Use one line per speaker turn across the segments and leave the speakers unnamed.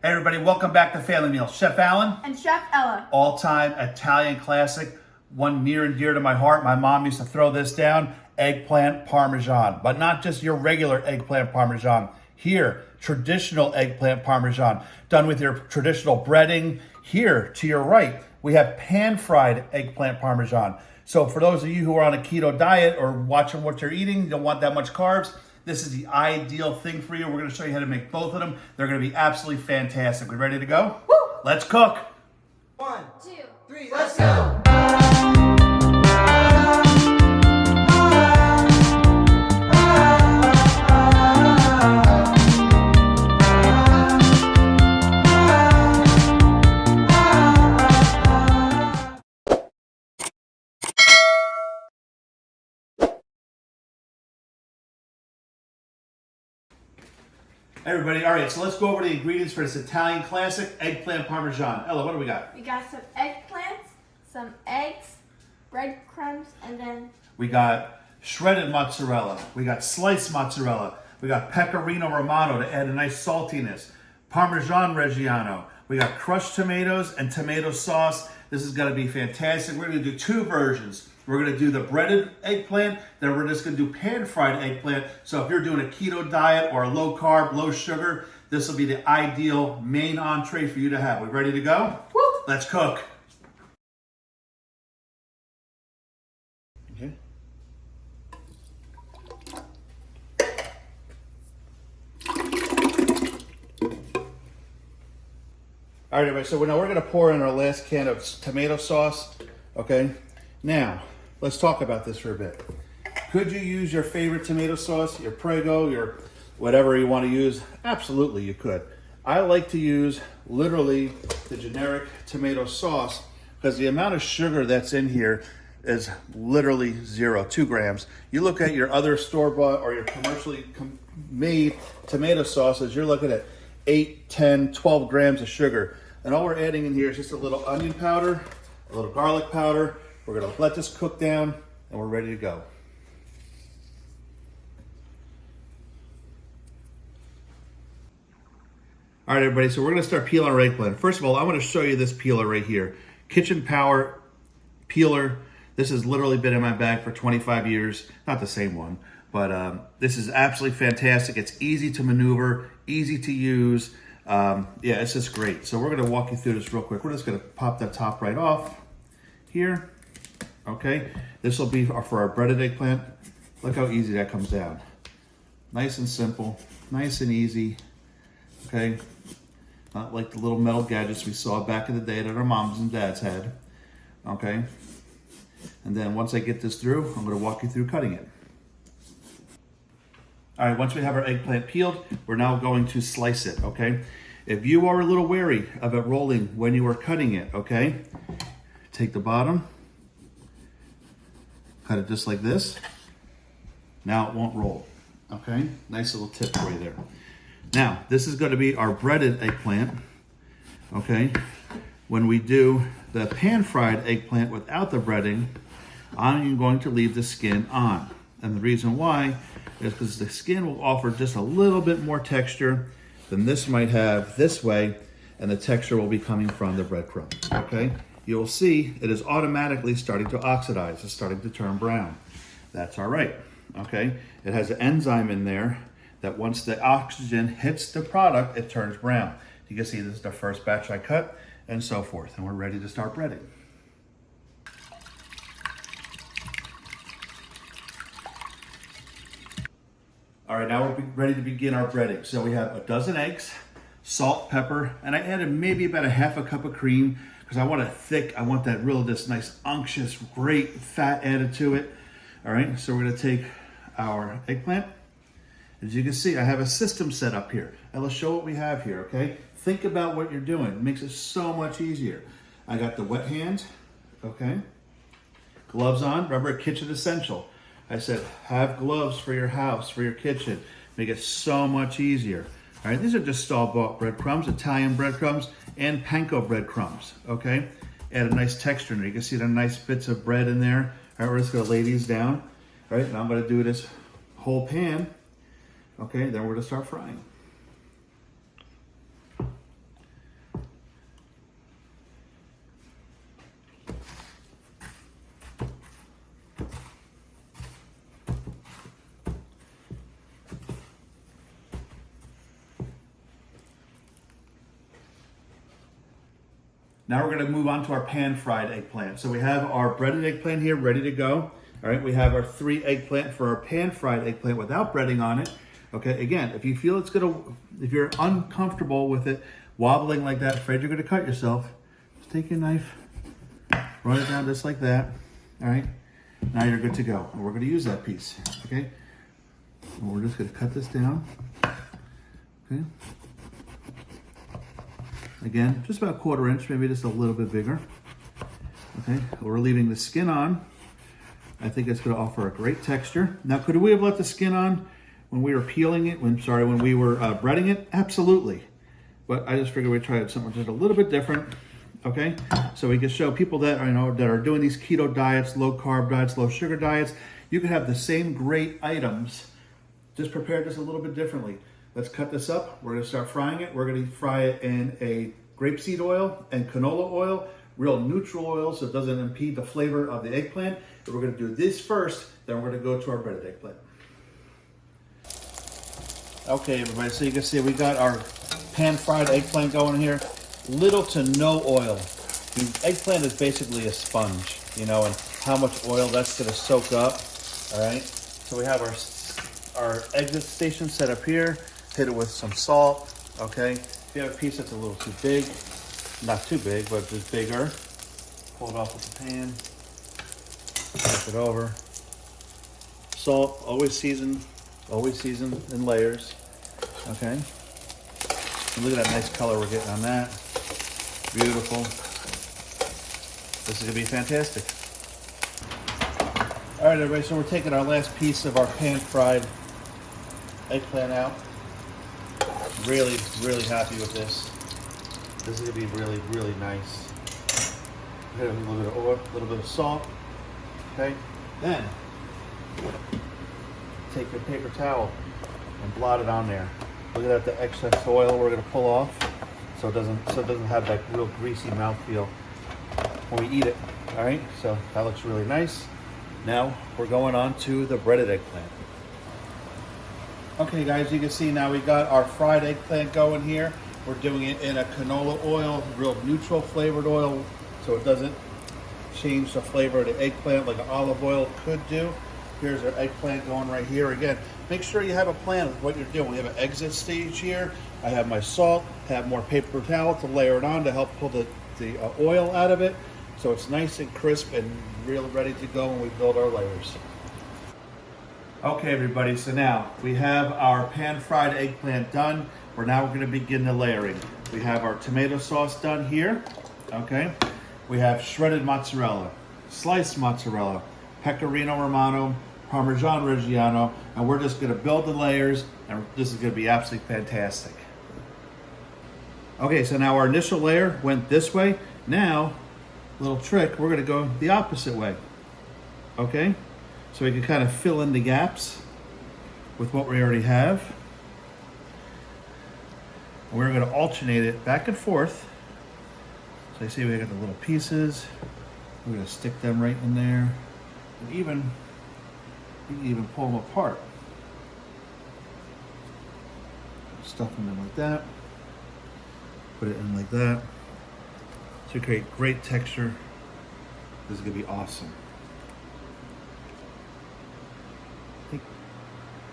Hey everybody, welcome back to Family Meal. Chef Alan.
And Chef Ella.
All-time Italian classic, one near and dear to my heart. My mom used to throw this down, eggplant parmesan. But not just your regular eggplant parmesan. Here, traditional eggplant parmesan, done with your traditional breading. Here, to your right, we have pan-fried eggplant parmesan. So for those of you who are on a keto diet or watching what you're eating, you don't want that much carbs, this is the ideal thing for you. We're going to show you how to make both of them. They're going to be absolutely fantastic. We ready to go?
Woo!
Let's cook.
1,
2,
3, let's go!
Everybody, all right, so let's go over the ingredients for this Italian classic eggplant parmesan. Ella, what do we got?
We got some eggplants, some eggs, breadcrumbs, and then
We got shredded mozzarella. We got sliced mozzarella. We got pecorino romano to add a nice saltiness. Parmesan Reggiano. We got crushed tomatoes and tomato sauce. This is gonna be fantastic. We're gonna do two versions. We're gonna do the breaded eggplant, then we're just gonna do pan-fried eggplant. So if you're doing a keto diet or a low carb, low sugar, this will be the ideal main entree for you to have. We ready to go?
woo!
Let's cook. Okay. All right, everybody, so now we're gonna pour in our last can of tomato sauce, okay? Now, let's talk about this for a bit. Could you use your favorite tomato sauce, your Prego, your whatever you wanna use? Absolutely, you could. I like to use literally the generic tomato sauce because the amount of sugar that's in here is literally 2 grams. You look at your other store-bought or your commercially made tomato sauces, you're looking at 8, 10, 12 grams of sugar. And all we're adding in here is just a little onion powder, a little garlic powder. We're gonna let this cook down and we're ready to go. All right, everybody, so we're gonna start peeling our eggplant. First of all, I wanna show you this peeler right here. Kitchen Power peeler. This has literally been in my bag for 25 years. Not the same one, but this is absolutely fantastic. It's easy to maneuver, easy to use. Yeah, it's just great. So we're gonna walk you through this real quick. We're just gonna pop that top right off here. Okay, this will be for our breaded eggplant. Look how easy that comes down. Nice and simple, nice and easy. Okay, not like the little metal gadgets we saw back in the day that our moms and dads had. Okay, and then once I get this through, I'm gonna walk you through cutting it. All right, once we have our eggplant peeled, we're now going to slice it, okay? If you are a little wary of it rolling when you are cutting it, okay? Take the bottom, cut it just like this. Now it won't roll, okay? Nice little tip for you there. Now, this is gonna be our breaded eggplant, okay? When we do the pan-fried eggplant without the breading, I'm going to leave the skin on. And the reason why is because the skin will offer just a little bit more texture than this might have this way, and the texture will be coming from the breadcrumb, okay? You'll see it is automatically starting to oxidize. It's starting to turn brown. That's all right, okay? It has an enzyme in there that once the oxygen hits the product, it turns brown. You can see this is the first batch I cut, and so forth, and we're ready to start breading. All right, now we're ready to begin our breading. So we have a dozen eggs, salt, pepper, and I added maybe about a half a cup of cream because I want it thick. I want that real, this nice unctuous, great fat added to it. All right, so we're gonna take our eggplant. As you can see, I have a system set up here. And let's show what we have here, okay? Think about what you're doing. It makes it so much easier. I got the wet hand, okay? Gloves on, remember, a kitchen essential. I said, have gloves for your house, for your kitchen. Make it so much easier. All right, these are just store-bought breadcrumbs, Italian breadcrumbs, and panko breadcrumbs, okay? Add a nice texture in there. You can see the nice bits of bread in there. All right, we're just gonna lay these down. All right, now I'm gonna do this whole pan. Okay, then we're gonna start frying. Now we're gonna move on to our pan-fried eggplant. So we have our breaded eggplant here ready to go. All right, we have our 3 eggplant for our pan-fried eggplant without breading on it. Okay, again, if you feel if you're uncomfortable with it wobbling like that, afraid you're gonna cut yourself, just take your knife, run it down just like that. All right, now you're good to go. And we're gonna use that piece, okay? And we're just gonna cut this down, okay? Again, just about 1/4 inch, maybe just a little bit bigger. Okay, we're leaving the skin on. I think it's going to offer a great texture. Now, could we have let the skin on when we were peeling it? When we were breading it? Absolutely. But I just figured we'd try something just a little bit different. Okay, so we can show people that that are doing these keto diets, low carb diets, low sugar diets. You can have the same great items, just prepared just a little bit differently. Let's cut this up. We're going to start frying it. We're going to fry it in a grapeseed oil and canola oil, real neutral oil, so it doesn't impede the flavor of the eggplant. But we're going to do this first, then we're going to go to our breaded eggplant. Okay, everybody, so you can see we got our pan-fried eggplant going here. Little to no oil. The eggplant is basically a sponge, and how much oil that's going to soak up. All right, so we have our exit station set up here. Hit it with some salt. Okay, if you have a piece that's a little too big, not too big, but just bigger, pull it off with the pan, flip it over. Salt, always seasoned in layers. Okay, and look at that nice color we're getting on that. Beautiful. This is gonna be fantastic. All right, everybody, so we're taking our last piece of our pan-fried eggplant out. Really, really happy with this. This is gonna be really, really nice. A little bit of oil, a little bit of salt. Okay, then take your paper towel and blot it on there. Look at that, the excess oil we're gonna pull off, so it doesn't have that real greasy mouthfeel when we eat it. All right, so that looks really nice. Now we're going on to the breaded eggplant. Okay, guys, you can see now we got our fried eggplant going here. We're doing it in a canola oil, real neutral flavored oil, so it doesn't change the flavor of the eggplant like an olive oil could do. Here's our eggplant going right here. Again, make sure you have a plan of what you're doing. We have an exit stage here. I have my salt, have more paper towel to layer it on to help pull the oil out of it, so it's nice and crisp and really ready to go when we build our layers. Okay, everybody, so now we have our pan-fried eggplant done. We're going to begin the layering. We have our tomato sauce done here, okay? We have shredded mozzarella, sliced mozzarella, pecorino romano, Parmigiana Reggiano, and we're just going to build the layers, and this is going to be absolutely fantastic. Okay, so now our initial layer went this way. Now, little trick, we're going to go the opposite way, okay? So we can kind of fill in the gaps with what we already have. We're going to alternate it back and forth. So you see we got the little pieces. We're going to stick them right in there. And you can even pull them apart. Stuff them in like that. Put it in like that. To create great texture. This is going to be awesome.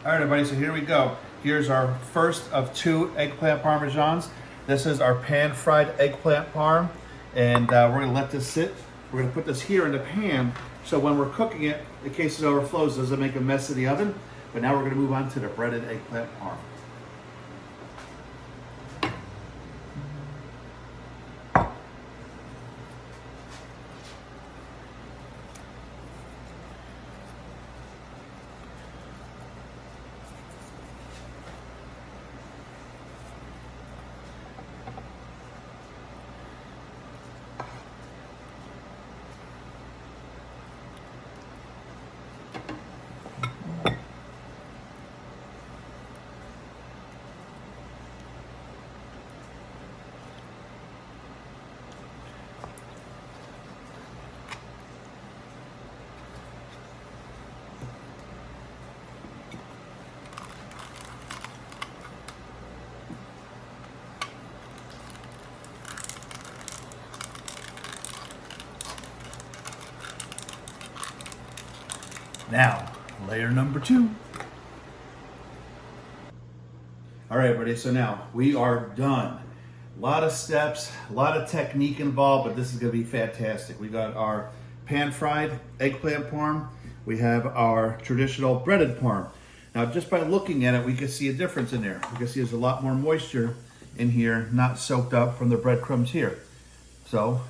All right, everybody, so here we go. Here's our first of 2 eggplant parmesans. This is our pan-fried eggplant parm, and we're gonna let this sit. We're gonna put this here in the pan, so when we're cooking it, in case it overflows, it doesn't make a mess in the oven. But now we're gonna move on to the breaded eggplant parm. Now, layer number 2. All right, everybody, so now we are done. A lot of steps, a lot of technique involved, but this is gonna be fantastic. We got our pan-fried eggplant parm. We have our traditional breaded parm. Now, just by looking at it, we can see a difference in there. We can see there's a lot more moisture in here, not soaked up from the breadcrumbs here. So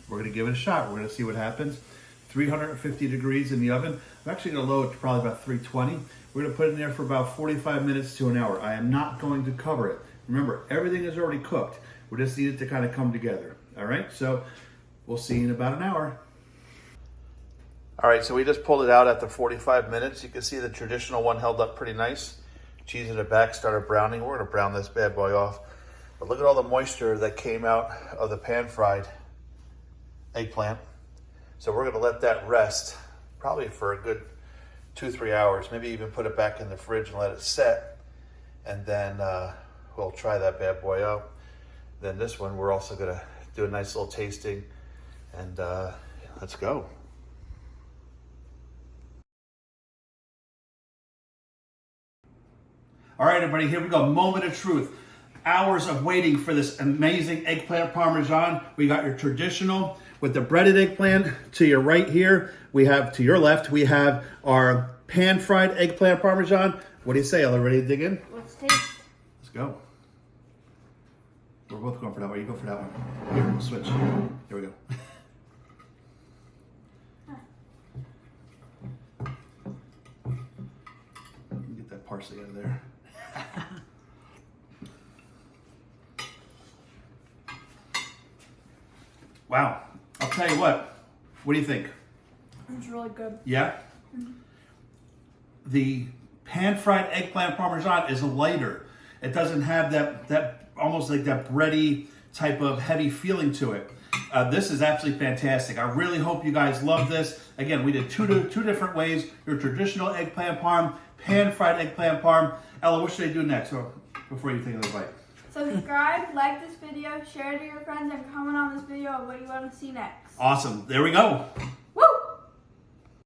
we're gonna give it a shot. We're gonna see what happens. 350 degrees in the oven. I'm actually gonna lower it to probably about 320. We're gonna put it in there for about 45 minutes to an hour. I am not going to cover it. Remember, everything is already cooked. We just need it to kind of come together. All right, so we'll see you in about an hour. All right, so we just pulled it out after 45 minutes. You can see the traditional one held up pretty nice. Cheese in the back started browning. We're gonna brown this bad boy off. But look at all the moisture that came out of the pan-fried eggplant. So we're gonna let that rest probably for a good 2-3 hours, maybe even put it back in the fridge and let it set. And then we'll try that bad boy out. Then this one, we're also gonna do a nice little tasting and let's go. All right, everybody, here we go. Moment of truth. Hours of waiting for this amazing eggplant parmesan. We got your traditional with the breaded eggplant. To your right here, we have, to your left, we have our pan-fried eggplant parmesan. What do you say, Ella? Ready to dig in?
Let's taste.
Let's go. We're both going for that one. You go for that one. Here, we'll switch. Here we go. Get that parsley out of there. Wow. I'll tell you what. What do you think?
It's really good.
Yeah? The pan-fried eggplant parmesan is lighter. It doesn't have that almost like that bready type of heavy feeling to it. This is absolutely fantastic. I really hope you guys love this. Again, we did two different ways. Your traditional eggplant parm, pan-fried eggplant parm. Ella, what should I do next before you take another bite?
Subscribe, like this video, share it to your friends, and comment on this video of what you want to see next.
Awesome. There we go.